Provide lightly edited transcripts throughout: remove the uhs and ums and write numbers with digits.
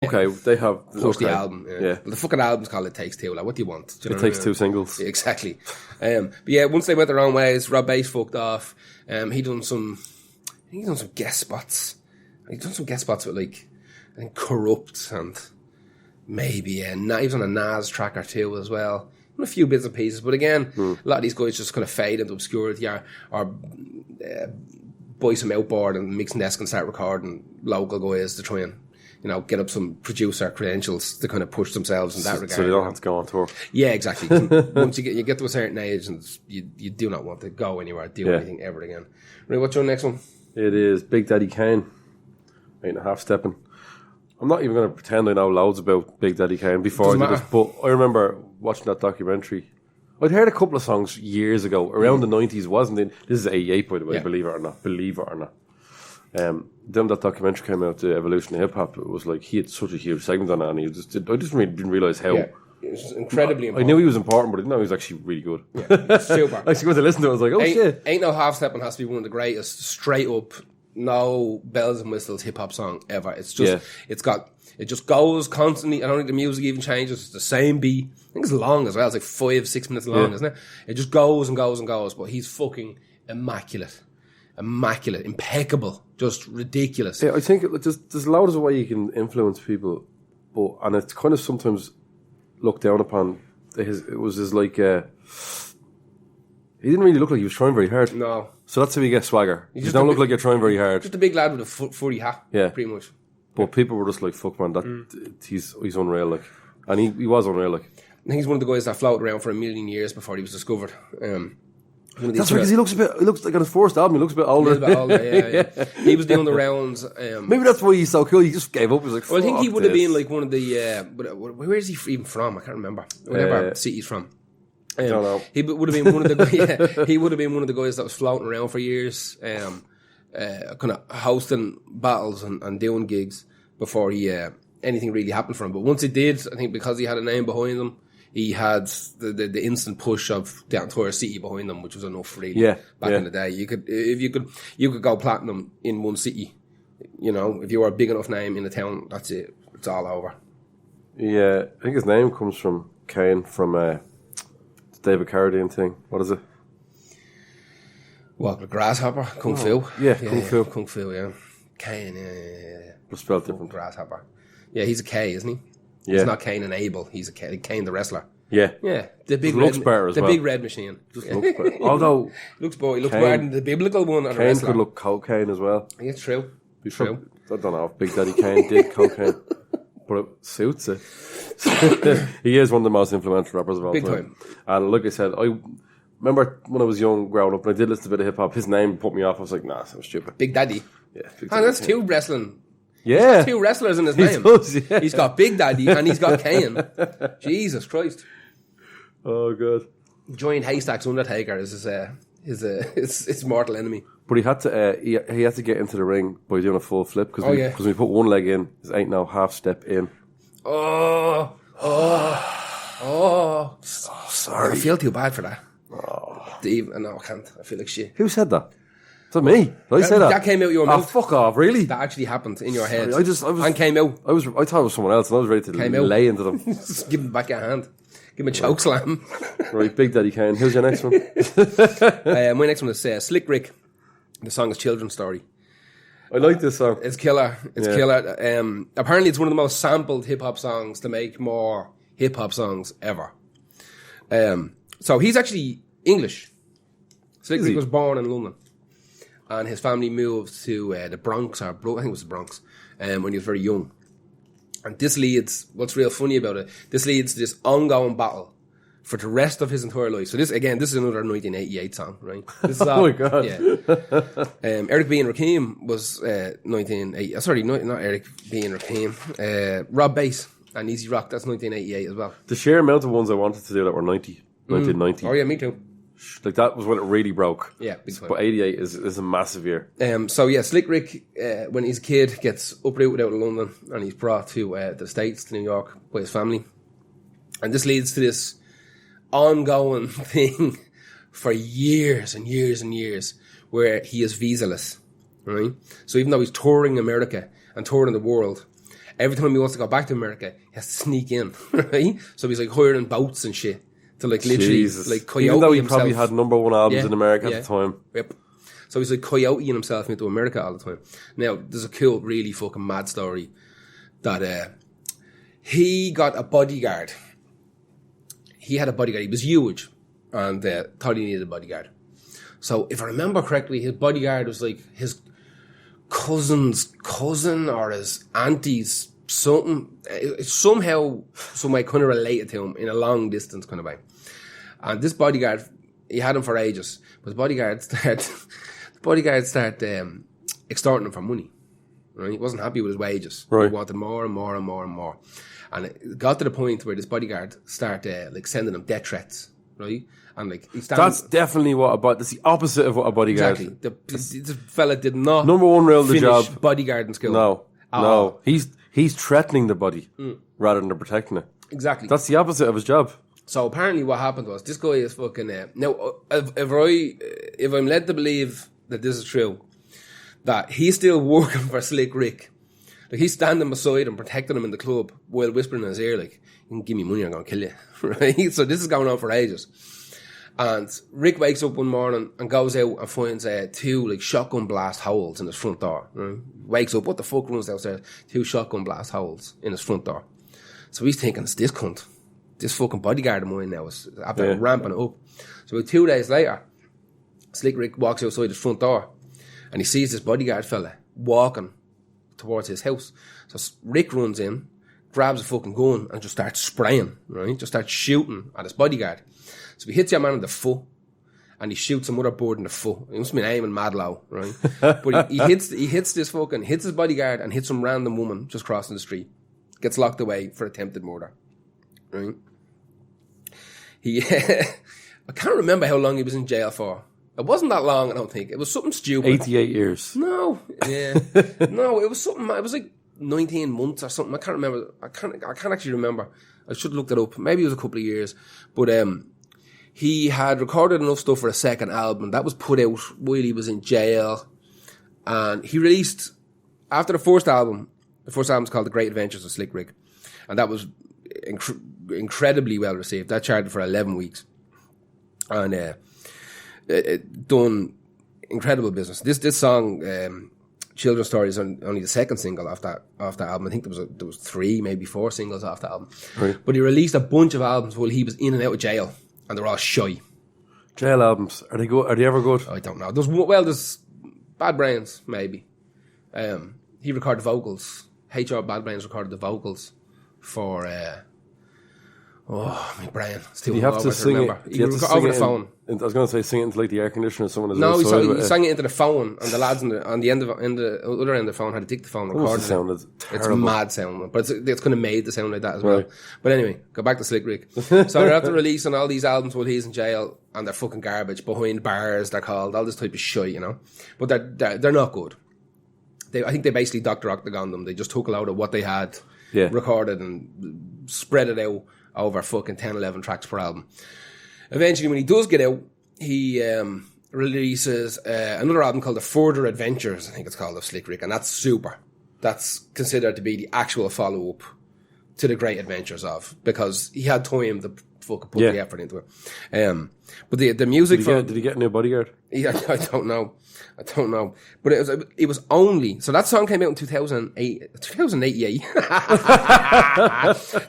Okay, they have... Plus the album. Yeah. But the fucking album's called It Takes Two. Like, what do you want? Do you It Takes Two singles. Yeah, exactly. But yeah, once they went their own ways, Rob Bass fucked off. He done some guest spots. He done some guest spots with, like, I think Corrupt and maybe, he was on a Nas track or two as well. And a few bits and pieces. But again, a lot of these guys just kind of fade into obscurity or buy some outboard and mixing desk and start recording local guys to try and, get up some producer credentials to kind of push themselves in that regard. So they don't have to go on tour. Yeah, exactly. Once you get to a certain age and you do not want to go anywhere, do anything ever again. Right, what's your next one? It is Big Daddy Kane, 8.5 Stepping. I'm not even going to pretend I know loads about Big Daddy Kane before I did this, but I remember watching that documentary. I'd heard a couple of songs years ago, around the 90s, wasn't it? This is 88, by the way, believe it or not. Then that documentary came out, The Evolution of Hip Hop. It was like he had such a huge segment on it, and I just really didn't realise how. Yeah, it was incredibly important. I knew he was important, but I didn't know he was actually really good. Yeah, super. Actually, when I listened to it, I was like, shit. Ain't No Half Stepping has to be one of the greatest, straight up, no bells and whistles hip hop song ever. It's just, it just goes constantly. I don't think the music even changes. It's the same beat. I think it's long as well. It's like 5-6 minutes long, isn't it? It just goes and goes and goes, but he's fucking immaculate, impeccable, just ridiculous. Yeah, I think there's loads of way you can influence people, and it's kind of sometimes looked down upon. He didn't really look like he was trying very hard. No. So that's how you get swagger. You don't look like you're trying very hard. Just a big lad with a furry hat. Yeah. Pretty much. But people were just like, fuck man, he's unreal, like. And he was unreal, like. I think he's one of the guys that floated around for a million years before he was discovered. That's right, because he looks like on his first album, he looks a bit older. Yeah. He was doing the rounds. Maybe that's why he's so cool. He just gave up. He was like, well, I think he would have been like one of the. Where is he even from? I can't remember. Whatever city he's from. I don't know. He would have been one of the. He would have been one of the guys that was floating around for years, kind of hosting battles and doing gigs before anything really happened for him. But once it did, I think because he had a name behind him, he had the instant push of the entire city behind him, which was enough really. Back in the day, you could go platinum in one city. If you were a big enough name in the town, that's it. It's all over. Yeah, I think his name comes from Kane from the David Carradine thing. What is it? What, the Grasshopper? Kung Fu? Yeah, Kung Fu. Kung Fu, yeah. Kane, yeah. But spelled different. Grasshopper. Yeah, he's a K, isn't he? Yeah. He's not Cain and Abel. He's a K, Kane the wrestler. Yeah. Yeah. The big looks better as well. The big red machine. Just looks better. Although... he looks better than the biblical one. Or Kane could look cocaine as well. Yeah, it's true. True. I don't know if Big Daddy Kane did cocaine, but it suits it. He is one of the most influential rappers of all time. Big time. And like I said, I remember when I was young, growing up, and I did listen to a bit of hip-hop, his name put me off. I was like, nah, so stupid. Big Daddy. Yeah. Big Daddy. That's two wrestling... Yeah. There's two wrestlers in his name. Does, yeah. He's got Big Daddy and he's got Kane. Jesus Christ. Oh, God. Giant Haystack's Undertaker is his mortal enemy. But he had to he had to get into the ring by doing a full flip because when we put one leg in, it ain't no half step in. Oh, sorry. I feel too bad for that. Oh. No, I can't. I feel like shit. Who said that? Is that me? Did I say that? That came out your mouth. Oh, fuck off, really? That actually happened in your head. Sorry, and came out. I thought it was someone else and I was ready to lay into them. Just give him back your hand. Give him a choke slam. Right, Big Daddy Kane. Who's your next one? My next one is Slick Rick. The song is Children's Story. I like this song. It's killer. It's killer. Apparently it's one of the most sampled hip-hop songs to make more hip-hop songs ever. So he's actually English. Slick Rick was born in London. And his family moved to the Bronx, I think it was the Bronx, when he was very young. And this leads, what's real funny about it, this leads to this ongoing battle for the rest of his entire life. So this is another 1988 song, right? This is all, oh my God. Yeah. Eric B. and Rakim was 1980, sorry, not Eric B. and Rakim, Rob Bass and Easy Rock, that's 1988 as well. The sheer amount of ones I wanted to do that were 1990. Oh yeah, me too. Like that was when it really broke. Yeah, big time. But 88 is a massive year. So yeah, Slick Rick, when he's a kid, gets uprooted out of London and he's brought to the States, to New York, by his family. And this leads to this ongoing thing for years and years and years where he is visaless, right? So even though he's touring America and touring the world, every time he wants to go back to America, he has to sneak in, right? So he's like hiring boats and shit to like literally like coyote Even though he himself. probably had number one albums in America at the time. Yep. So he's like coyoteing himself into America all the time. Now, there's a cool, really fucking mad story that he got a bodyguard. He had a bodyguard. He was huge and thought he needed a bodyguard. So if I remember correctly, his bodyguard was like his cousin's cousin or his auntie's something. Somehow, some way kind of related to him in a long distance kind of way. And this bodyguard, he had him for ages. But the bodyguard started extorting him for money. Right? He wasn't happy with his wages. Right. He wanted more and more and more and more. And it got to the point where this bodyguard started like sending him death threats. Right? And like that's definitely that's the opposite of what a bodyguard. Exactly. This fella did not number one rule of the job. Bodyguarding skill. No. He's threatening the body rather than protecting it. Exactly. That's the opposite of his job. So apparently what happened was this guy is fucking now if I'm led to believe that this is true, that he's still working for Slick Rick. Like he's standing beside him, protecting him in the club while whispering in his ear like, you can give me money, I'm gonna kill you. Right? So this is going on for ages. And Rick wakes up one morning and goes out and finds two like shotgun blast holes in his front door. Right? Wakes up, what the fuck, runs downstairs? 2 shotgun blast holes in his front door. So he's thinking, it's this cunt. This fucking bodyguard of mine now is after ramping it up. So about 2 days later, Slick Rick walks outside his front door and he sees this bodyguard fella walking towards his house. So Rick runs in, grabs a fucking gun and just starts spraying, right? Just starts shooting at his bodyguard. So he hits your man in the foot and he shoots some other bird in the foot. He must have been aiming mad low, right? But he hits his bodyguard and hits some random woman just crossing the street. Gets locked away for attempted murder, right? I can't remember how long he was in jail for. It wasn't that long, I don't think. It was something stupid. 88 years. No, yeah. No, it was something, it was like 19 months or something. I can't remember. I can't actually remember. I should have looked it up. Maybe it was a couple of years. But he had recorded enough stuff for a second album. That was put out while he was in jail. And he released, after the first album's called The Great Adventures of Slick Rick. And that was incredibly well received. That charted for 11 weeks. And it done incredible business. This song, Children's Story, is only the second single off that album. I think there was 3, maybe 4 singles off the album. Right. But he released a bunch of albums while he was in and out of jail, and they're all shy. Jail albums, are they good? Are they ever good? I don't know. There's Bad Brains, maybe. He recorded vocals. HR Bad Brains recorded the vocals for. My brain. Do you have to sing it? He over the phone. I was going to say sing it into like the air conditioner. Someone is no, he sang it into the phone, and the lads on the other end of the phone had to take the phone and record it. It's mad sound, but it's kind of made to sound like that as well. Right. But anyway, go back to Slick Rick. So they're after releasing all these albums while he's in jail, and they're fucking garbage, behind bars. They're called all this type of shit, you know. But they're not good. I think they basically Dr. Octagon them. They just took a load of what they had recorded and spread it out over fucking 10, 11 tracks per album. Eventually, when he does get out, he releases another album called The Further Adventures, I think it's called, of Slick Rick, and that's super. That's considered to be the actual follow-up to The Great Adventures of, because he had time to fucking put the effort into it. But the music... Did he get a new bodyguard? Yeah, I don't know. But it was only... So that song came out in 2008. 2088.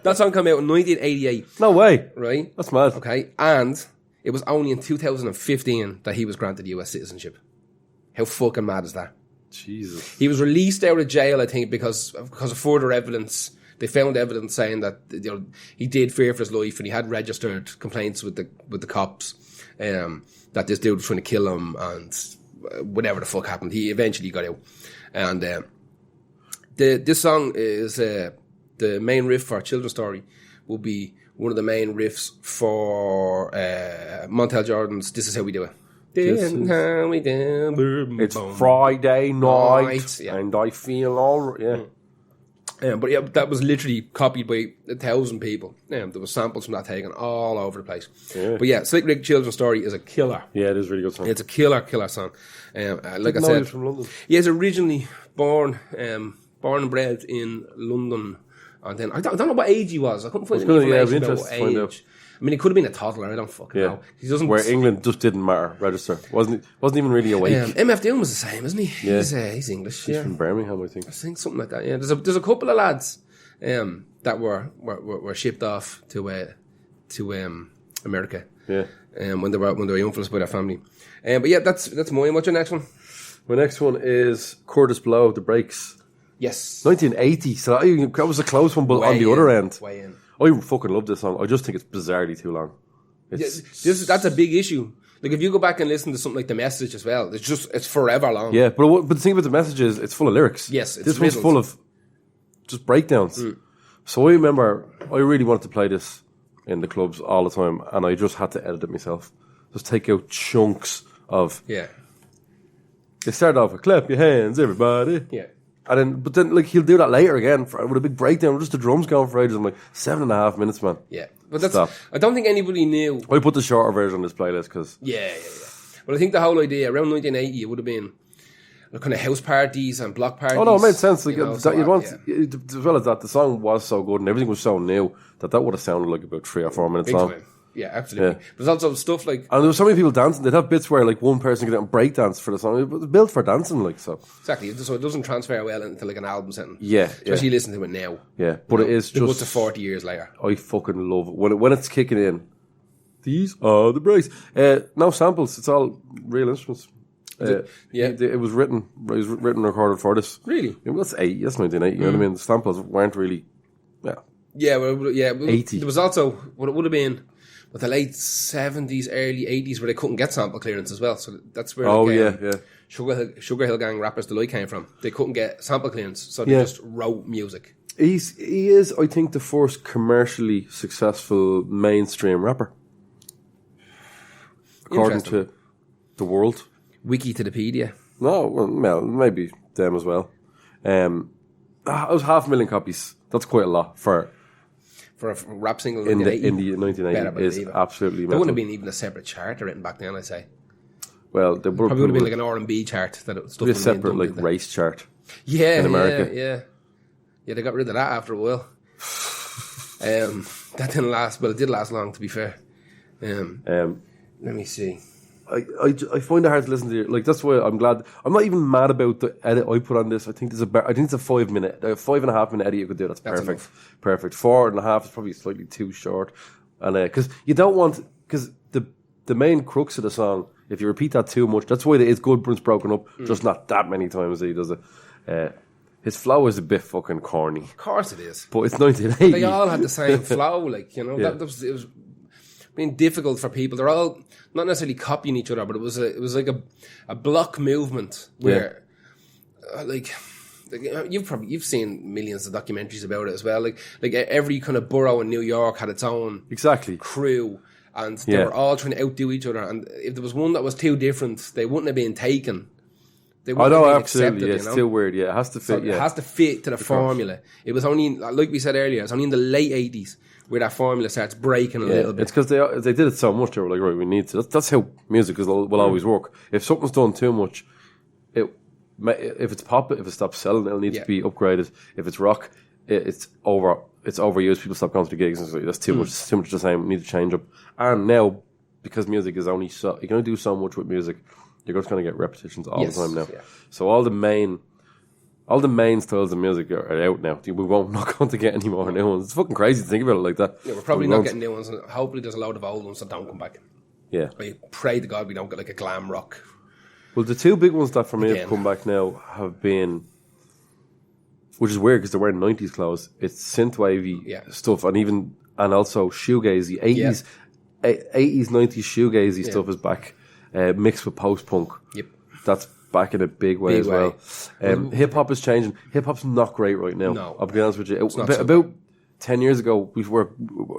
That song came out in 1988. No way. Right? That's mad. Okay. And it was only in 2015 that he was granted US citizenship. How fucking mad is that? Jesus. He was released out of jail, I think, because of further evidence. They found evidence saying that he did fear for his life, and he had registered complaints with the cops that this dude was trying to kill him, and whatever the fuck happened, he eventually got out. And this song is the main riff for Children's Story. Will be one of the main riffs for Montel Jordan's "This Is How We Do It." It's Friday night, and I feel all right. But yeah, that was literally copied by 1,000 people. There was samples from that taken all over the place. Yeah. But yeah, Slick Rick Children's Story is a killer. Yeah, it is a really good song. It's a killer song. Like I said, from London. He was originally born born and bred in London. And then I don't know what age he was. I couldn't find any information about what age. I mean, he could have been a toddler. I don't fucking know. He doesn't. Where England just didn't matter. Register wasn't even really awake. MF Doom was the same, isn't he? Yeah. He's English. He's from Birmingham, I think. Something like that. Yeah. There's a couple of lads that were shipped off to America. Yeah. When they were influenced by their family. But yeah, that's mine. What's your next one? My next one is Curtis Blow, The Breaks. Yes. 1980. So that was a close one, but on the other end. Way in. I fucking love this song. I just think it's bizarrely too long. That's a big issue. Like, if you go back and listen to something like The Message as well, it's forever long. Yeah, but the thing about The Message is it's full of lyrics. Yes, it's this one's full of just breakdowns. So I remember I really wanted to play this in the clubs all the time, and I just had to edit it myself. Just take out chunks of... Yeah. They start off with clap your hands, everybody. Yeah. But then like he'll do that later again with a big breakdown, just the drums going for ages. I'm like, 7.5 minutes, man. Yeah, but I don't think anybody knew. I put the shorter version on this playlist because yeah. But I think the whole idea around 1980 it would have been kind of house parties and block parties. Oh no, it made sense. Like, as well as that, the song was so good and everything was so new that would have sounded like about 3 or 4 minutes big long. Time. Yeah, absolutely. Yeah. There's also stuff like... And there was so many people dancing. They'd have bits where like one person could get on break dance for the song. It was built for dancing, like, so. Exactly. So it doesn't transfer well into like an album setting. Yeah. Especially you listen to it now. Yeah. But it is just... to 40 years later. I fucking love it. When it's kicking in, these are the breaks. No samples. It's all real instruments. It was written and recorded for this. Really? That's 1980, you know what I mean? The samples weren't really... Yeah. Well, 80. There was also what it would have been... But the late 70s, early 80s, where they couldn't get sample clearance as well. So that's where Sugar Hill Gang Rappers Delight came from. They couldn't get sample clearance, so they just wrote music. He is, I think, the first commercially successful mainstream rapper. According to the world. Wiki to the Pedia. No, well, maybe them as well. It was 500,000 copies. That's quite a lot for a rap single in the 1980 is absolutely mental. There wouldn't have been even a separate chart written back then, I'd say. Well, there probably would have been like an R&B chart that stuff. A separate like race chart. Yeah, in America. Yeah. They got rid of that after a while. That didn't last. Well, it did last long, to be fair. Let me see. I find it hard to listen to. Like, that's why I'm glad. I'm not even mad about the edit I put on this. I think it's a 5.5 minute edit you could do. That's perfect. Enough. Perfect. 4.5 is probably slightly too short. And because you don't want, because the main crux of the song, if you repeat that too much, that's why it is good when it's broken up. Just not that many times that he does it. His flow is a bit fucking corny. Of course it is. But it's 1980. They all had the same flow, like, you know. Yeah. It was being difficult for people. They're all not necessarily copying each other, but it was like a block movement where, like you've seen millions of documentaries about it as well. Like every kind of borough in New York had its own crew, and they were all trying to outdo each other. And if there was one that was too different, they wouldn't have been taken. They wouldn't have been absolutely. Accepted, it's still weird. Yeah, it has to fit. So it has to fit to the formula. It was only, like we said earlier, it's only in the late 80s where that formula starts breaking a little bit. It's because they did it so much. They were like, right, we need to. That's how music will always work. If something's done too much, if it's pop, if it stops selling, it'll need to be upgraded. If it's rock, it's overused. People stop going to the gigs and it's like, that's too much. It's too much the same. We need to change up. And now, because music is only you can only do so much with music, you're just going to get repetitions all the time now. Yeah. So all the main styles of music are out now. We're not going to get any more new ones. It's fucking crazy to think about it like that. Yeah, we're probably not getting new ones. And hopefully there's a load of old ones that don't come back. Yeah. I pray to God we don't get like a glam rock. Well, the two big ones that for me have come back now have been, which is weird because they're wearing 90s clothes. It's synthwavy stuff and also shoegazy. 80s, 90s shoegazy stuff is back, mixed with post-punk. Yep. That's back in a big way as well. Hip-hop is changing. Hip-hop's not great right now. No. I'll be honest with you. About 10 years ago, we were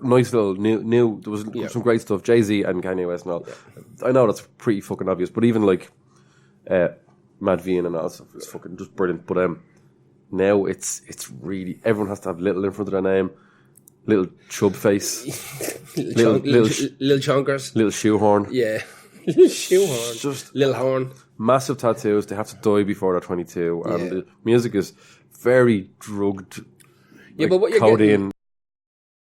nice little new. There was some great stuff. Jay-Z and Kanye West and all. Yeah. I know that's pretty fucking obvious, but even like Mad V and all that stuff is fucking just brilliant. But now it's really, everyone has to have little in front of their name. Little chub face. little chonkers. Little shoehorn. Yeah. Shoehorn. Just little horn. Massive tattoos. They have to die before they're 22. And the music is very drugged. Yeah, like, but what you're codeine. getting,